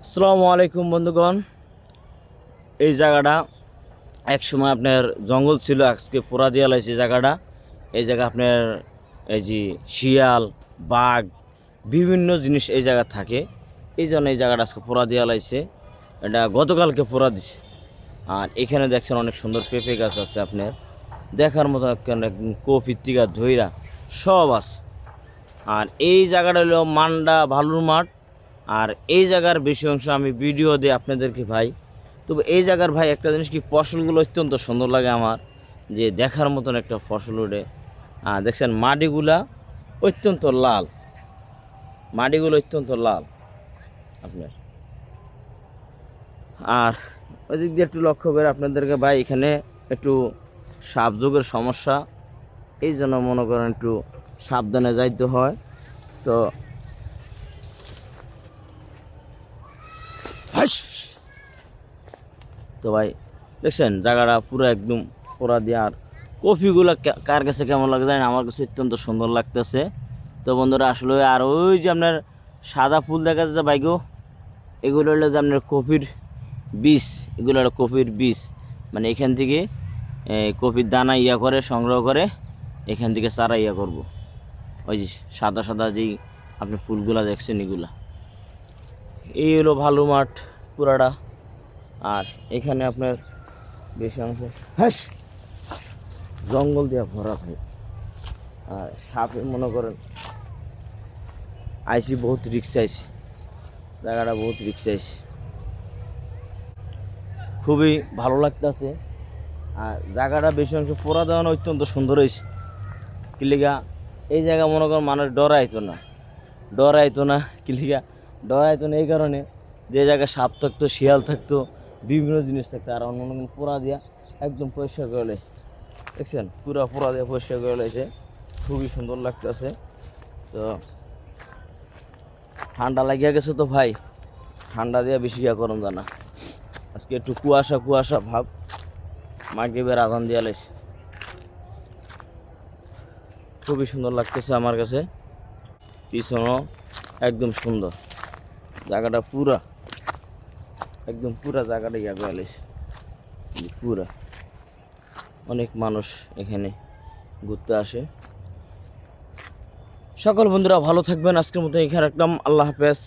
আসসালামু আলাইকুম বন্ধুগণ। এই জায়গাটা এক সময় আপনার জঙ্গল ছিল, আজকে পোড়া দিয়া লাইছে জায়গাটা। এই জায়গা আপনার এই যে শিয়াল, বাঘ, বিভিন্ন জিনিস এই জায়গা থাকে। এই জন্য এই জায়গাটা আজকে পোড়া দিয়া লাইছে। এটা গতকালকে পোড়া দিছে। আর এখানে দেখছেন অনেক সুন্দর পেঁপে গাছ আছে, আপনার দেখার মতো কফি তিগা ধইরা সব আছে। আর এই জায়গাটা হলো মান্ডা ভালুর মাঠ। আর এই জায়গার বেশি অংশ আমি ভিডিও দিই আপনাদেরকে ভাই। তবে এই জায়গার ভাই একটা জিনিস কি, ফসলগুলো অত্যন্ত সুন্দর লাগে আমার, যে দেখার মতন একটা ফসল ওঠে। দেখছেন মাটিগুলা অত্যন্ত লাল, মাটিগুলো অত্যন্ত লাল আপনার। আর ওই দিক দিয়ে একটু লক্ষ্য করে আপনাদেরকে ভাই, এখানে একটু সাপযোগের সমস্যা, এই জন্য মনে করেন একটু সাবধানে যাইতে হয়। তো তো ভাই দেখছেন জায়গাটা পুরো একদম পোড়া দিয়ে। আর কফিগুলো কার কাছে কেমন লাগে জানেন, আমার কাছে অত্যন্ত সুন্দর লাগতেছে। তো বন্ধুরা আসলে, আর ওই যে আপনার সাদা ফুল দেখা যাচ্ছে বাইকও, এগুলো হলো যে আপনার কফির বীজ। এগুলো হলো কফির বীজ, মানে এখান থেকে কফির দানা করে সংগ্রহ করে এখান থেকে চারা করব। ওই যে সাদা সাদা যেই আপনি ফুলগুলা দেখছেন, এগুলা এই হলো ভালো মাঠ পুরাটা। আর এখানে আপনার বেশি অংশ জঙ্গল দিয়ে ভরা ভাই। আর সাপে মনে করেন আইসি, বহুত রিক্সে আইসি, জায়গাটা বহুত রিক্সে আইসি, খুবই ভালো লাগতেছে। আর জায়গাটা বেশি অংশ পোড়া দেওয়ানো অত্যন্ত সুন্দর হয়েছে। কিলিগা এই জায়গা মনে করেন মানুষ ডরাইতো না, কিলিগা ডরাইতো না এই কারণে যে জায়গায় সাপ থাকতো, শিয়াল থাকতো, বিভিন্ন জিনিস থাকতো। আর মনে করেন পোড়া দিয়া একদম পরিষ্কার করে লেছে, দেখছেন পুরা পোড়া দিয়ে পরিষ্কার করে লেছে, খুবই সুন্দর লাগতেছে। তো ঠান্ডা লাগিয়া গেছে তো ভাই, ঠান্ডা দিয়ে বেশি গরম জানা। আজকে একটু কুয়াশা কুয়াশা ভাব, মাগরিবের আজান দিয়া লেছে, খুবই সুন্দর লাগতেছে আমার কাছে। পিছনও একদম সুন্দর, জায়গাটা পুরা একদম পুরা জায়গাটা করে লেছে পুরা। অনেক মানুষ এখানে ঘুরতে আসে। সকল বন্ধুরা ভালো থাকবেন, আজকের মতো এখানে রাখলাম, আল্লাহ হাফেজ।